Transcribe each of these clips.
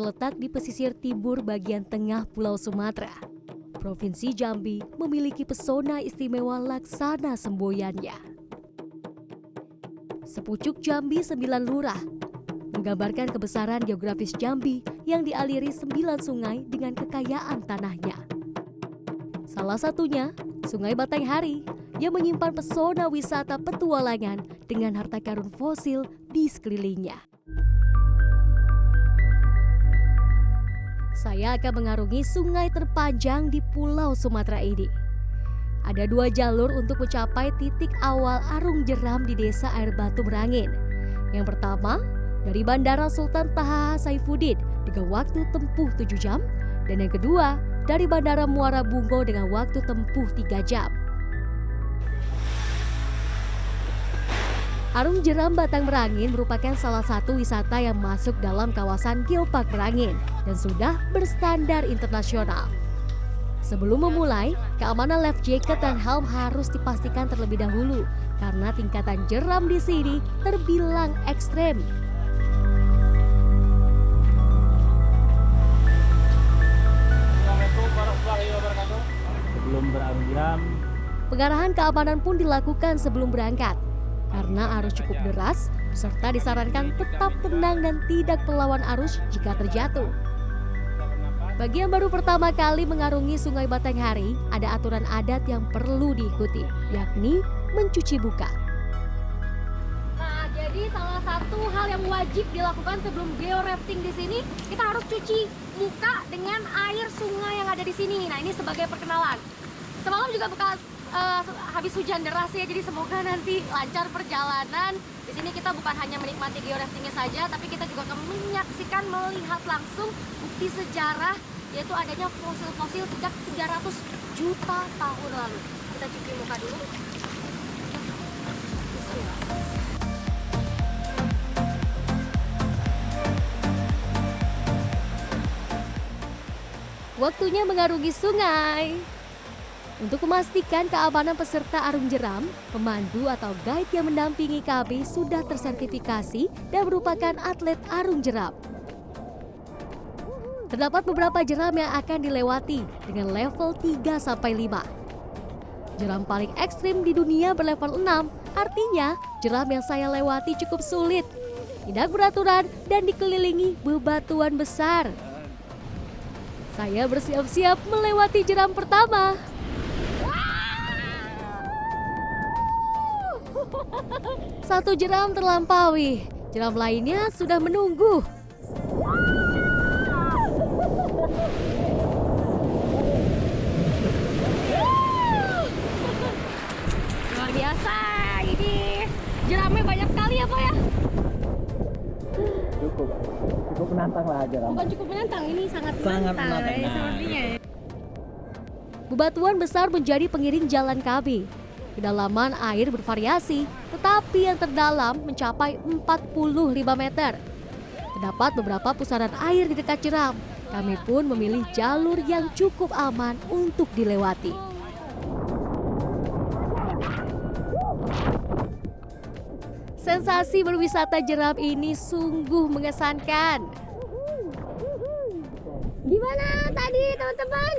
terletak di pesisir timur bagian tengah Pulau Sumatera. Provinsi Jambi memiliki pesona istimewa laksana semboyannya. Sepucuk Jambi 9 lurah menggambarkan kebesaran geografis Jambi yang dialiri 9 sungai dengan kekayaan tanahnya. Salah satunya, Sungai Batanghari yang menyimpan pesona wisata petualangan dengan harta karun fosil di sekelilingnya. Saya akan mengarungi sungai terpanjang di Pulau Sumatera ini. Ada 2 jalur untuk mencapai titik awal Arung Jeram di Desa Air Batu Merangin. Yang pertama, dari Bandara Sultan Taha Saifuddin dengan waktu tempuh 7 jam, dan yang kedua, dari Bandara Muara Bungo dengan waktu tempuh 3 jam. Arung Jeram Batang Merangin merupakan salah satu wisata yang masuk dalam kawasan Geopark Merangin dan sudah berstandar internasional. Sebelum memulai, keamanan life jacket dan helm harus dipastikan terlebih dahulu karena tingkatan jeram di sini terbilang ekstrem. Sebelum berarung jeram, pengarahan keamanan pun dilakukan sebelum berangkat. Karena arus cukup deras, peserta disarankan tetap tenang dan tidak melawan arus jika terjatuh. Bagi yang baru pertama kali mengarungi Sungai Batanghari, ada aturan adat yang perlu diikuti, yakni mencuci muka. Nah, jadi salah satu hal yang wajib dilakukan sebelum georafting di sini, kita harus cuci muka dengan air sungai yang ada di sini. Nah, ini sebagai perkenalan. Semalam juga bekas habis hujan deras ya, jadi semoga nanti lancar perjalanan. Di sini kita bukan hanya menikmati georaftingnya saja, tapi kita juga akan menyaksikan, melihat langsung bukti sejarah, yaitu adanya fosil-fosil sejak 300 juta tahun lalu. Kita cuci muka dulu. Waktunya mengarungi sungai. Untuk memastikan keamanan peserta arung jeram, pemandu atau guide yang mendampingi kami sudah tersertifikasi dan merupakan atlet arung jeram. Terdapat beberapa jeram yang akan dilewati dengan level 3-5. Jeram paling ekstrim di dunia berlevel 6, artinya jeram yang saya lewati cukup sulit, tidak beraturan dan dikelilingi bebatuan besar. Saya bersiap-siap melewati jeram pertama. Satu jeram terlampaui, jeram lainnya sudah menunggu. Luar biasa, ini jeramnya banyak sekali ya Pak ya? cukup menantang lah jeram. Bukan cukup menantang, ini sangat menantang. ya, sepertinya. Bebatuan besar menjadi pengiring jalan kami. Kedalaman air bervariasi, tetapi yang terdalam mencapai 45 meter. Terdapat beberapa pusaran air di dekat jeram. Kami pun memilih jalur yang cukup aman untuk dilewati. Sensasi berwisata jeram ini sungguh mengesankan. Gimana tadi teman-teman?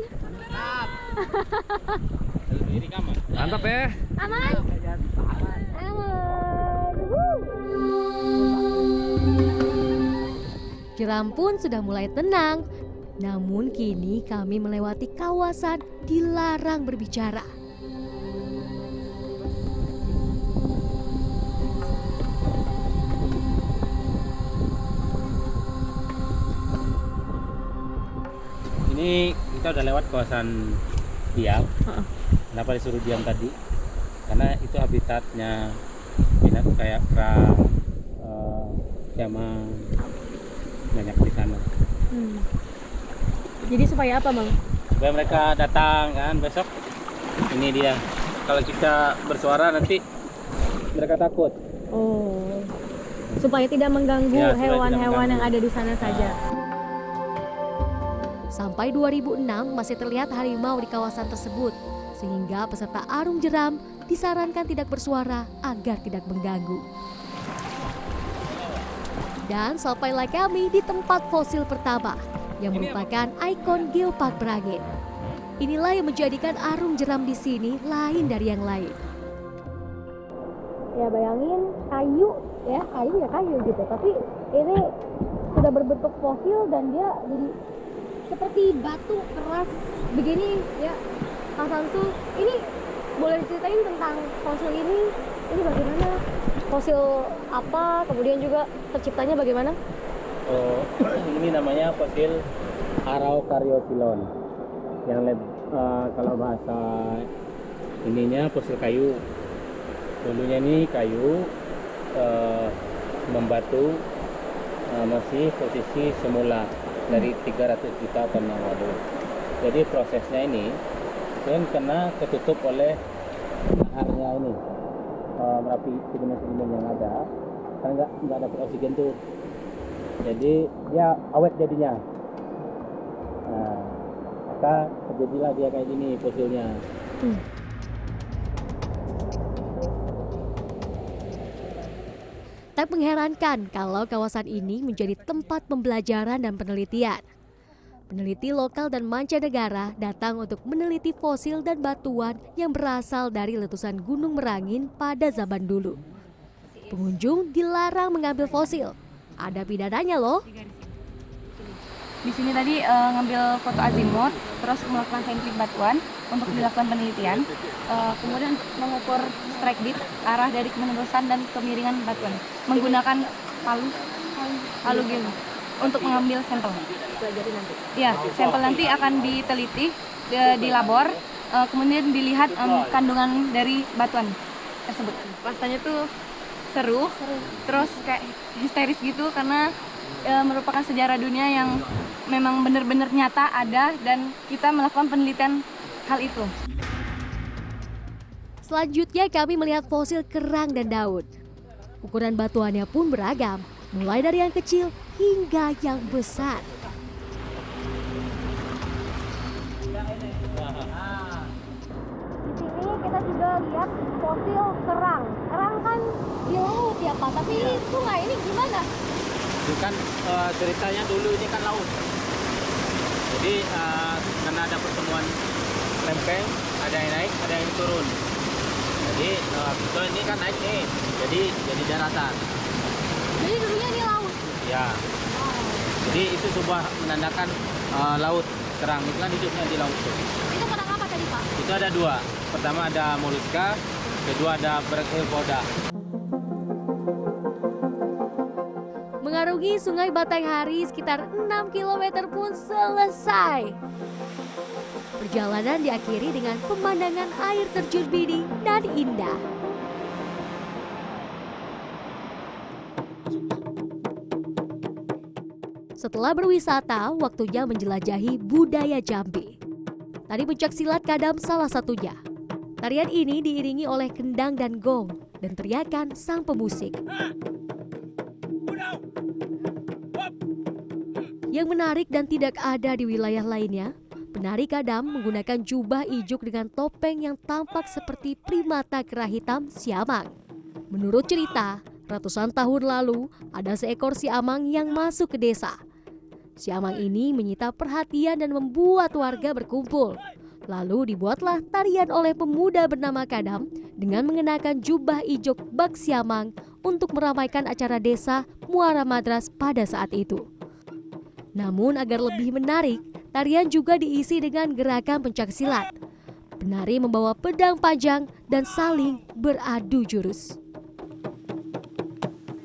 Mantap ya. Aman? Jeram pun sudah mulai tenang. Namun kini kami melewati kawasan dilarang berbicara. Ini kita udah lewat kawasan diam. Kenapa disuruh diam tadi? Karena itu habitatnya binatang kayak kerang, sama banyak di sana. Jadi supaya apa Bang? Supaya mereka datang kan besok. Ini dia. Kalau kita bersuara nanti mereka takut. Oh, supaya tidak mengganggu Ya, supaya tidak hewan-hewan yang mengganggu. ada di sana saja. Sampai 2006 masih terlihat harimau di kawasan tersebut, sehingga peserta arung jeram disarankan tidak bersuara agar tidak mengganggu. Dan sampailah kami di tempat fosil pertama yang merupakan ikon Geopark Merangin. Inilah yang menjadikan arung jeram di sini lain dari yang lain. Ya bayangin kayu gitu, tapi ini sudah berbentuk fosil dan dia jadi seperti batu keras begini ya. Kak Samsul, ini boleh diceritain tentang fosil ini bagaimana? Fosil apa, kemudian juga terciptanya bagaimana? Oh, ini namanya fosil Araucariosilon. Yang kalau bahasa ininya fosil kayu. Dulunya ini kayu membatu masih posisi semula dari 300 juta tahun yang lalu. Jadi prosesnya ini kan kena ketutup oleh laharnya ini Merapi, sedimen-sedimen yang ada karena nggak dapat oksigen tuh. Jadi dia awet jadinya. Nah, maka terjadilah dia kayak gini fosilnya. Tak mengherankan kalau kawasan ini menjadi tempat pembelajaran dan penelitian. Peneliti lokal dan mancanegara datang untuk meneliti fosil dan batuan yang berasal dari letusan Gunung Merangin pada zaman dulu. Pengunjung dilarang mengambil fosil. Ada pidananya loh. Di sini tadi ngambil foto azimut, terus melakukan sampling batuan untuk dilakukan penelitian, kemudian mengukur strike dip, arah dari penerusan dan kemiringan batuan menggunakan palu gel untuk mengambil sampel. Pelajari nanti. Ya, sampel nanti akan diteliti di labor, kemudian dilihat kandungan dari batuan tersebut. Rasanya tuh seru, terus kayak histeris gitu karena merupakan sejarah dunia yang memang benar-benar nyata ada dan kita melakukan penelitian hal itu. Selanjutnya kami melihat fosil kerang dan daun. Ukuran batuannya pun beragam, mulai dari yang kecil hingga yang besar. Di sini kita juga lihat fosil kerang. Kerang kan di laut ya Pak, tapi ini sungai ini gimana? Itu kan ceritanya dulu ini kan laut. Jadi karena ada pertemuan lempeng, ada yang naik, ada yang turun. Jadi ini kan naik nih, jadi daratan. Jadi dulunya ini laut. Ya. Jadi itu sebuah menandakan laut kerang itu kan hidupnya di laut. Itu kerang apa tadi Pak? Itu ada dua. Pertama ada moluska, kedua ada brachiopoda. Mengarungi Sungai Batanghari sekitar 6 km pun selesai. Perjalanan diakhiri dengan pemandangan air terjun biru dan indah. Setelah berwisata, waktunya menjelajahi budaya Jambi. Tari pencak silat Kadam salah satunya. Tarian ini diiringi oleh kendang dan gong dan teriakan sang pemusik. Yang menarik dan tidak ada di wilayah lainnya, penari Kadam menggunakan jubah ijuk dengan topeng yang tampak seperti primata kera hitam siamang. Menurut cerita, ratusan tahun lalu ada seekor siamang yang masuk ke desa. Siamang ini menyita perhatian dan membuat warga berkumpul. Lalu dibuatlah tarian oleh pemuda bernama Kadam dengan mengenakan jubah ijuk bak siamang untuk meramaikan acara desa Muara Madras pada saat itu. Namun agar lebih menarik, tarian juga diisi dengan gerakan pencak silat. Penari membawa pedang panjang dan saling beradu jurus.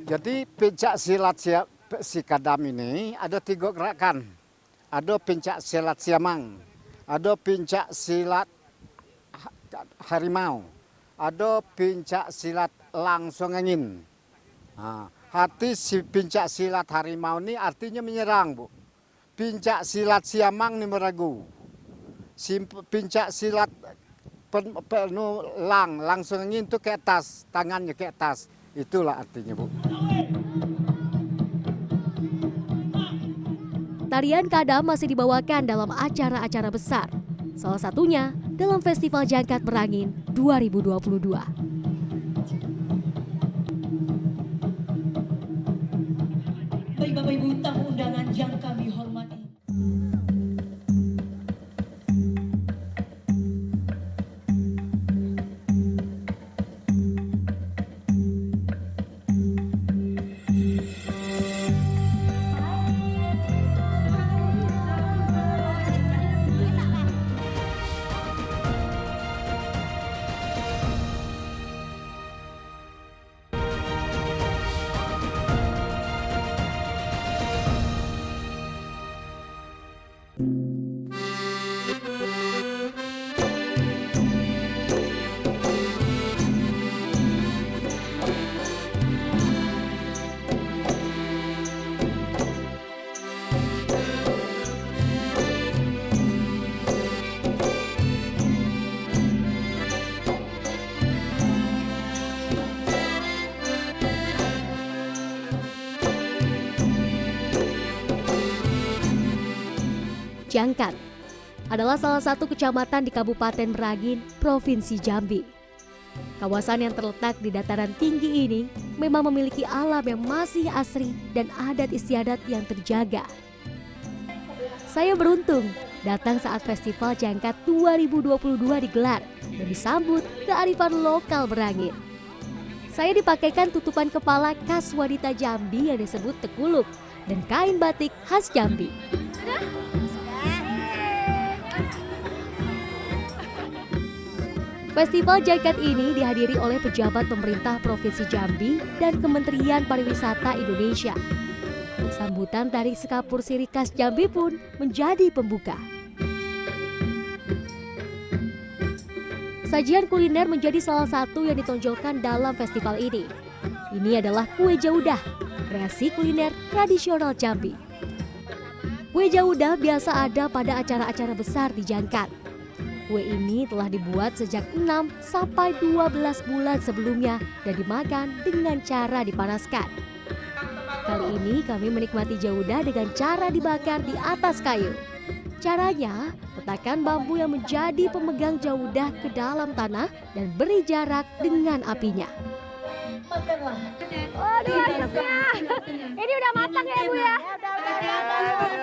Jadi pencak silat si Kadam ini ada 3 gerakan. Ada pencak silat siamang, ada pencak silat harimau, ada pencak silat langsung angin. Hati si pencak silat harimau ini artinya menyerang, Bu. Pencak silat siamang ini meragu. Si pencak silat langsung angin itu ke atas, tangannya ke atas. Itulah artinya, Bu. Tarian Kadam masih dibawakan dalam acara-acara besar. Salah satunya dalam Festival Jangkat Merangin 2022. Baik Bapak Ibu tamu undangan yang kami hormati. Jangkat adalah salah satu kecamatan di Kabupaten Merangin, Provinsi Jambi. Kawasan yang terletak di dataran tinggi ini memang memiliki alam yang masih asri dan adat istiadat yang terjaga. Saya beruntung datang saat Festival Jangkat 2022 digelar dan disambut kearifan lokal Merangin. Saya dipakaikan tutupan kepala khas wanita Jambi yang disebut tekuluk dan kain batik khas Jambi. Festival Jangkat ini dihadiri oleh pejabat pemerintah Provinsi Jambi dan Kementerian Pariwisata Indonesia. Sambutan tari sekapur sirih khas Jambi pun menjadi pembuka. Sajian kuliner menjadi salah satu yang ditonjolkan dalam festival ini. Ini adalah kue jaudah, kreasi kuliner tradisional Jambi. Kue jaudah biasa ada pada acara-acara besar di Jangkat. Kue ini telah dibuat sejak 6 sampai 12 bulan sebelumnya dan dimakan dengan cara dipanaskan. Kali ini kami menikmati jaudah dengan cara dibakar di atas kayu. Caranya, letakkan bambu yang menjadi pemegang jaudah ke dalam tanah dan beri jarak dengan apinya. Waduh, asapnya. Ini udah matang ya Bu ya?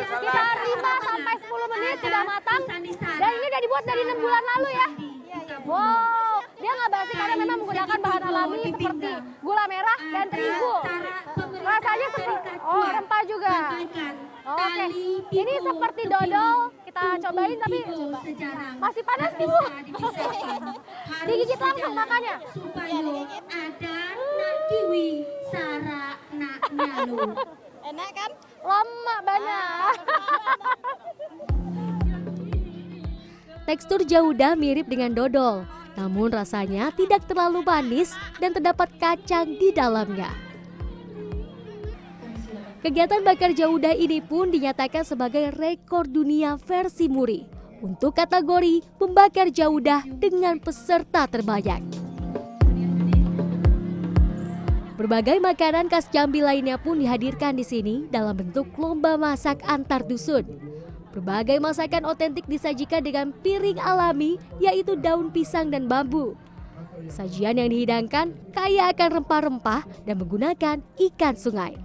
Sekitar 5 sampai 10 menit sudah matang. Dan ini udah dibuat dari 6 bulan lalu ya? Wow, dia nggak basi karena memang menggunakan bahan alami seperti gula merah dan terigu. Rasanya seperti, rempah juga. Oke, ini seperti dodol. Kita cobain tapi masih panas nih Bu. Digigit langsung makannya. Kiwi sara nak nyalu. Enak kan? Lama banget. Tekstur jaudah mirip dengan dodol, namun rasanya tidak terlalu manis dan terdapat kacang di dalamnya. Kegiatan bakar jaudah ini pun dinyatakan sebagai rekor dunia versi Muri untuk kategori pembakar jaudah dengan peserta terbanyak. Berbagai makanan khas Jambi lainnya pun dihadirkan di sini dalam bentuk lomba masak antar dusun. Berbagai masakan otentik disajikan dengan piring alami, yaitu daun pisang dan bambu. Sajian yang dihidangkan kaya akan rempah-rempah dan menggunakan ikan sungai.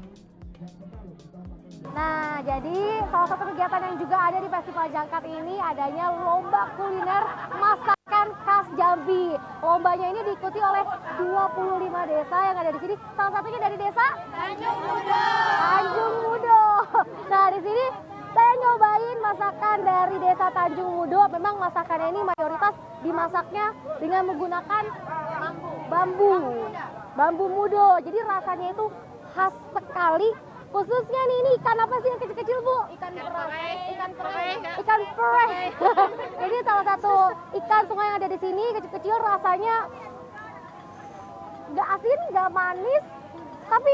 Nah, jadi salah satu kegiatan yang juga ada di Festival Jangkat ini adanya lomba kuliner masakan khas Jambi. Lombanya ini diikuti oleh 25 desa yang ada di sini. Salah satunya dari desa Tanjung Mudo. Tanjung Mudo. Nah, di sini saya nyobain masakan dari desa Tanjung Mudo. Memang masakannya ini mayoritas dimasaknya dengan menggunakan bambu mudo. Jadi rasanya itu khas sekali. Khususnya nih, ini ikan apa sih yang kecil-kecil Bu? Ikan pereh. Ini salah satu ikan sungai yang ada di sini, kecil-kecil, rasanya nggak asin, nggak manis, tapi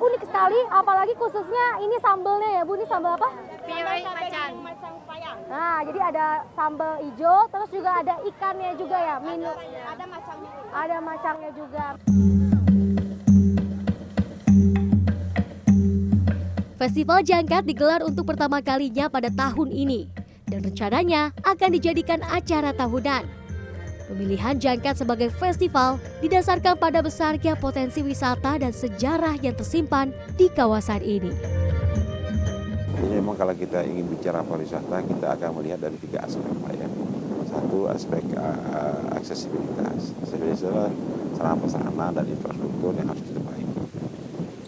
unik sekali. Apalagi khususnya ini sambelnya ya Bu, ini sambal apa? Macang payang. Nah, jadi ada sambal hijau, terus juga ada ikannya juga ya. Ada macangnya juga. Festival Jangkat digelar untuk pertama kalinya pada tahun ini dan rencananya akan dijadikan acara tahunan. Pemilihan Jangkat sebagai festival didasarkan pada besarnya potensi wisata dan sejarah yang tersimpan di kawasan ini. Jadi memang kalau kita ingin bicara pariwisata, kita akan melihat dari 3 aspek, Pak ya. Satu aspek aksesibilitas. Aksesibilitas adalah sarana-prasarana dan infrastruktur yang harus diperbaiki.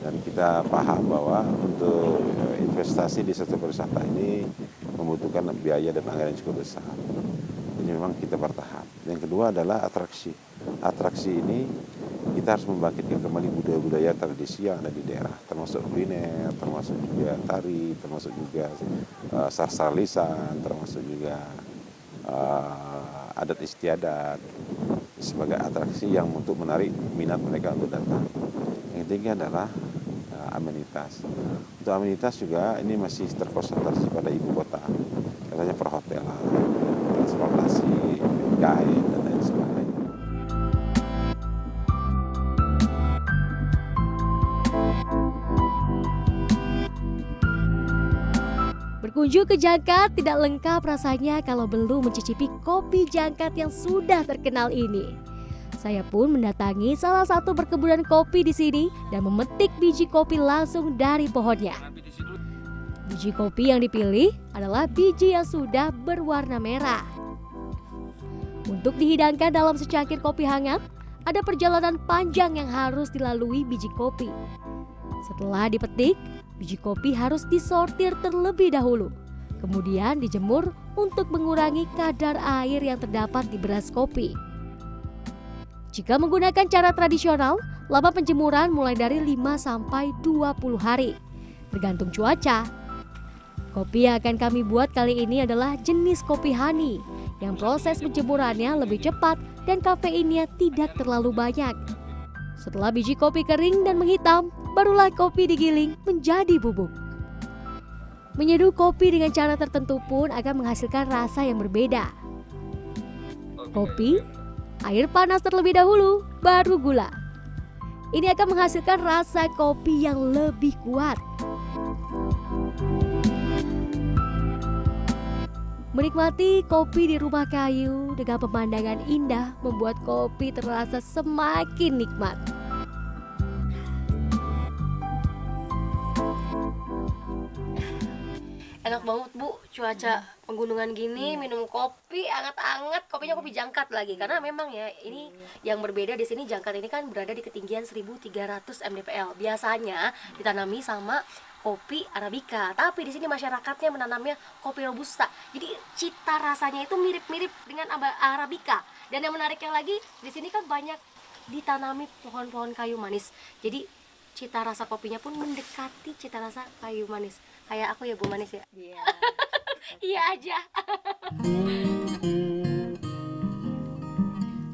Dan kita paham bahwa untuk investasi di sektor pariwisata ini membutuhkan biaya dan anggaran yang cukup besar. Jadi memang kita bertahap. Yang kedua adalah atraksi. Atraksi ini kita harus membangkitkan kembali budaya-budaya tradisi yang ada di daerah, termasuk kuliner, termasuk juga tari, termasuk juga sastra lisan, termasuk juga adat istiadat sebagai atraksi yang untuk menarik minat mereka untuk datang. Yang ketiga adalah amenitas. Untuk amenitas juga ini masih terkonsentrasi pada ibu kota, katanya perhotelan, transportasi, guide dan lain sebagainya. Berkunjung ke Jangkat tidak lengkap rasanya kalau belum mencicipi kopi Jangkat yang sudah terkenal ini. Saya pun mendatangi salah satu perkebunan kopi di sini dan memetik biji kopi langsung dari pohonnya. Biji kopi yang dipilih adalah biji yang sudah berwarna merah. Untuk dihidangkan dalam secangkir kopi hangat, ada perjalanan panjang yang harus dilalui biji kopi. Setelah dipetik, biji kopi harus disortir terlebih dahulu, kemudian dijemur untuk mengurangi kadar air yang terdapat di beras kopi. Jika menggunakan cara tradisional, lama penjemuran mulai dari 5-20 hari, tergantung cuaca. Kopi yang akan kami buat kali ini adalah jenis kopi honey, yang proses penjemurannya lebih cepat dan kafeinnya tidak terlalu banyak. Setelah biji kopi kering dan menghitam, barulah kopi digiling menjadi bubuk. Menyeduh kopi dengan cara tertentu pun akan menghasilkan rasa yang berbeda. Kopi, air panas terlebih dahulu, baru gula. Ini akan menghasilkan rasa kopi yang lebih kuat. Menikmati kopi di rumah kayu dengan pemandangan indah membuat kopi terasa semakin nikmat. Enak banget Bu, cuaca penggunungan gini, minum kopi anget-anget, kopinya kopi Jangkat lagi. Karena memang ya ini yang berbeda di sini, Jangkat ini kan berada di ketinggian 1300 mdpl. Biasanya ditanami sama kopi Arabica, tapi di sini masyarakatnya menanamnya kopi Robusta. Jadi cita rasanya itu mirip-mirip dengan Arabica. Dan yang menariknya lagi, di sini kan banyak ditanami pohon-pohon kayu manis. Jadi cita rasa kopinya pun mendekati cita rasa kayu manis. Kayak aku ya Bu Manis ya? Iya. Iya aja.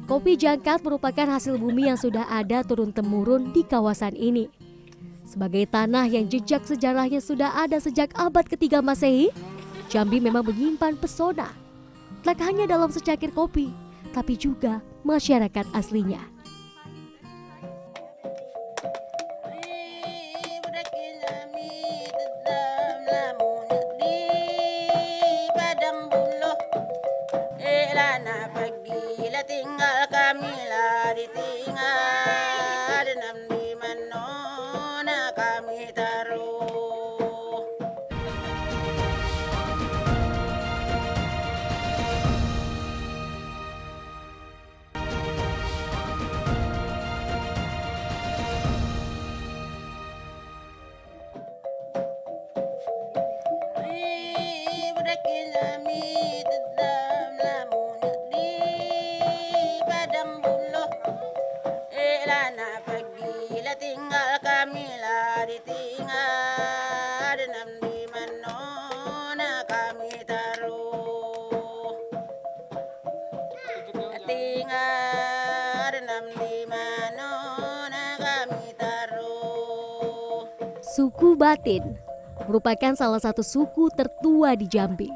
Kopi Jangkat merupakan hasil bumi yang sudah ada turun-temurun di kawasan ini. Sebagai tanah yang jejak sejarahnya sudah ada sejak abad ke-3 Masehi, Jambi memang menyimpan pesona. Tak hanya dalam secangkir kopi, tapi juga masyarakat aslinya. Tinggal kami lah ditinggal dan di mana kami taruh. Tinggal kami lah ditinggal dan di mana kami taruh. Tinggal dan di mana kami taruh. Suku Batin merupakan salah satu suku tertua di Jambi.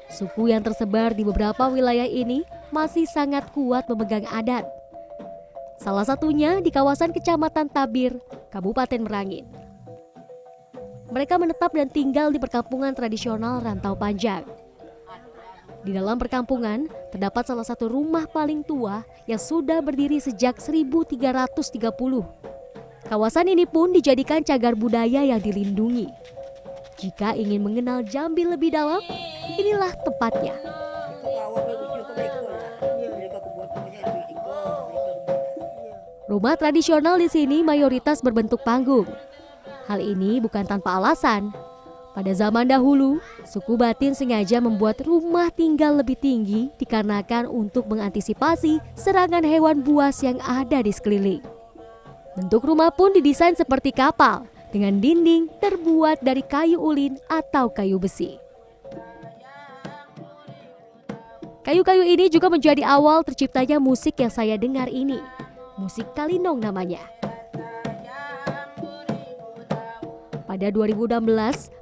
Suku yang tersebar di beberapa wilayah ini masih sangat kuat memegang adat. Salah satunya di kawasan Kecamatan Tabir, Kabupaten Merangin. Mereka menetap dan tinggal di perkampungan tradisional Rantau Panjang. Di dalam perkampungan terdapat salah satu rumah paling tua yang sudah berdiri sejak 1330. Kawasan ini pun dijadikan cagar budaya yang dilindungi. Jika ingin mengenal Jambi lebih dalam, inilah tempatnya. Rumah tradisional di sini mayoritas berbentuk panggung. Hal ini bukan tanpa alasan. Pada zaman dahulu, suku Batin sengaja membuat rumah tinggal lebih tinggi dikarenakan untuk mengantisipasi serangan hewan buas yang ada di sekeliling. Bentuk rumah pun didesain seperti kapal, dengan dinding terbuat dari kayu ulin atau kayu besi. Kayu-kayu ini juga menjadi awal terciptanya musik yang saya dengar ini. Musik Kalinong namanya. Pada 2016,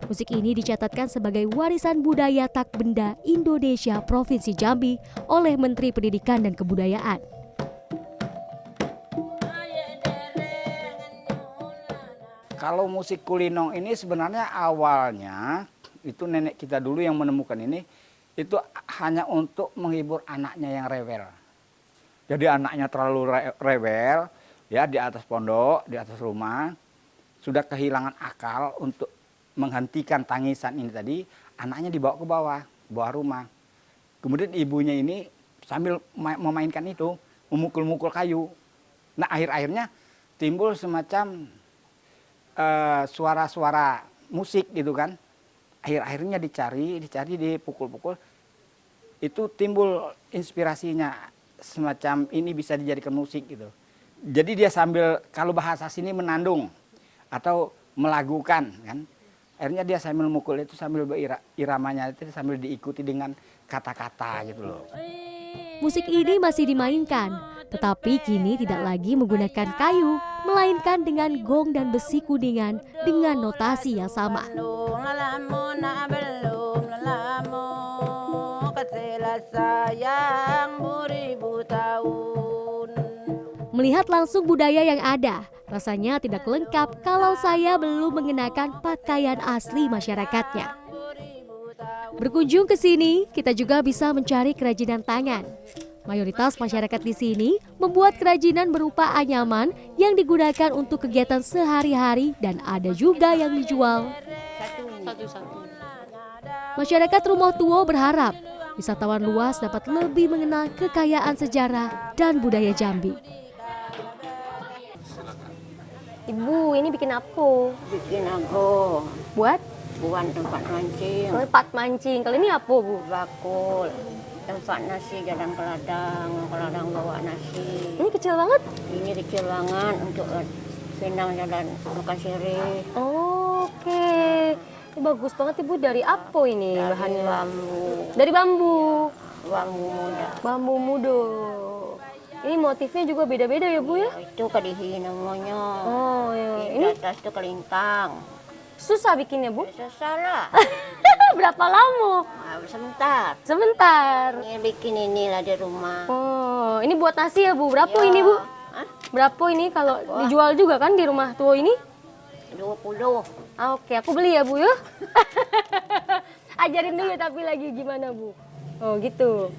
musik ini dicatatkan sebagai warisan budaya tak benda Indonesia Provinsi Jambi oleh Menteri Pendidikan dan Kebudayaan. Kalau musik Kulinong ini sebenarnya awalnya itu nenek kita dulu yang menemukan ini itu hanya untuk menghibur anaknya yang rewel. Jadi anaknya terlalu rewel ya di atas pondok, di atas rumah sudah kehilangan akal untuk menghentikan tangisan ini tadi, anaknya dibawa ke bawah rumah. Kemudian ibunya ini sambil memainkan itu memukul-mukul kayu. Nah akhir-akhirnya timbul semacam suara-suara musik gitu kan. Akhir-akhirnya dicari dipukul-pukul. Itu timbul inspirasinya semacam ini bisa dijadikan musik gitu. Jadi dia sambil kalau bahasa sini menandung atau melagukan kan. Akhirnya dia sambil mukul itu sambil iramanya itu sambil diikuti dengan kata-kata gitu loh. Musik ini masih dimainkan, tetapi kini tidak lagi menggunakan kayu, melainkan dengan gong dan besi kuningan dengan notasi yang sama. Melihat langsung budaya yang ada, rasanya tidak lengkap kalau saya belum mengenakan pakaian asli masyarakatnya. Berkunjung ke sini, kita juga bisa mencari kerajinan tangan. Mayoritas masyarakat di sini membuat kerajinan berupa anyaman yang digunakan untuk kegiatan sehari-hari dan ada juga yang dijual. Masyarakat Rumah Tuo berharap wisatawan luas dapat lebih mengenal kekayaan sejarah dan budaya Jambi. Ibu, ini bikin apa? Bikin aku Buat? buat tempat mancing, Tempat mancing. Kali ini apa, Bu? bakul, tempat nasi jalan keladang bawa nasi. Ini kecil banget. Ini kecil banget untuk senang jalan makan sirih. Oke. Ini bagus banget, Ibu. Dari apa ini bahannya? Bambu, Dari bambu. bambu muda. Bambu mudo. Ini motifnya juga beda-beda ya, Bu ya? Itu kadihi namanya. Oh, iya. Ini Ini atas itu kelintang. susah bikinnya, Bu. Susah lah. Berapa lama? Sebentar. Sebentar. Ini bikin inilah di rumah. Oh, ini buat nasi ya, Bu. Berapa Ya. ini, Bu? Hah? Berapa ini kalau dijual juga kan di Rumah Tuo ini? 20. Ah, oke, aku beli ya, Bu ya. Ajarin dulu tapi lagi gimana, Bu? Oh, gitu.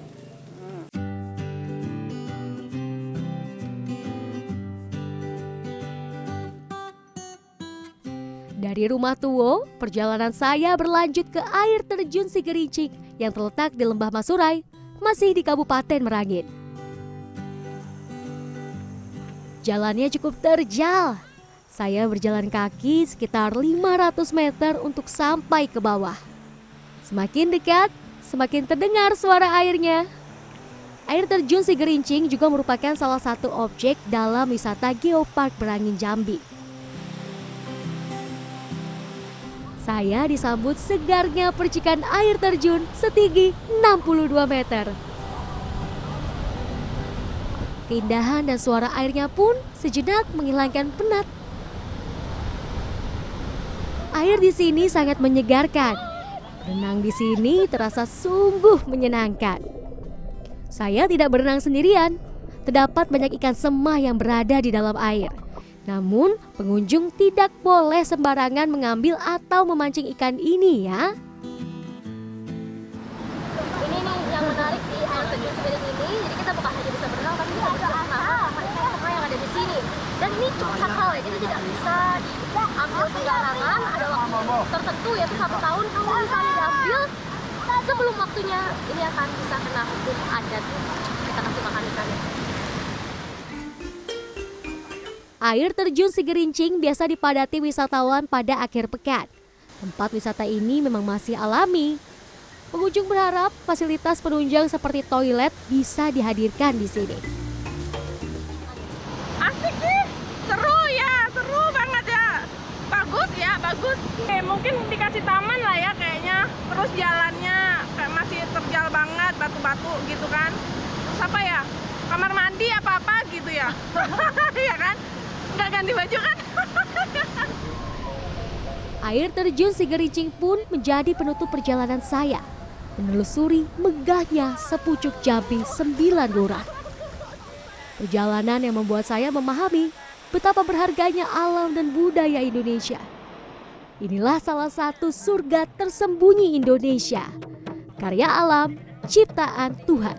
Dari Rumah Tuo, perjalanan saya berlanjut ke air terjun Sigerincing yang terletak di Lembah Masurai, masih di Kabupaten Merangin. Jalannya cukup terjal. Saya berjalan kaki sekitar 500 meter untuk sampai ke bawah. Semakin dekat, semakin terdengar suara airnya. Air terjun Sigerincing juga merupakan salah satu objek dalam wisata Geopark Merangin Jambi. Saya disambut segarnya percikan air terjun setinggi 62 meter. Keindahan dan suara airnya pun sejenak menghilangkan penat. Air di sini sangat menyegarkan. Berenang di sini terasa sungguh menyenangkan. Saya tidak berenang sendirian. Terdapat banyak ikan semah yang berada di dalam air. Namun, pengunjung tidak boleh sembarangan mengambil atau memancing ikan ini ya. Ini nih yang menarik di air terjun Sigerincing ini, jadi kita bukan hanya bisa berenang, tapi bisa juga berenang sama ikan semua yang ada di sini. Dan ini cukup sakral ya, jadi tidak bisa diambil sembarangan. Ada waktu tertentu yaitu 1 tahun. Kalau misalnya diambil sebelum waktunya, ini akan bisa kena hukum adat. Kita kasih makan ikannya. Air terjun Sigerincing biasa dipadati wisatawan pada akhir pekan. Tempat wisata ini memang masih alami. Pengunjung berharap fasilitas penunjang seperti toilet bisa dihadirkan di sini. Asik sih, seru banget ya. Bagus ya, bagus. Mungkin dikasih taman lah ya kayaknya. Terus jalannya kayak masih terjal banget, batu-batu gitu kan. Terus apa ya, kamar mandi apa-apa gitu ya. Iya kan? Nggak ganti baju kan? Air terjun Sigerincing pun menjadi penutup perjalanan saya menelusuri megahnya sepucuk Jambi 9 lurah. Perjalanan yang membuat saya memahami betapa berharganya alam dan budaya Indonesia. Inilah salah satu surga tersembunyi Indonesia, karya alam ciptaan Tuhan.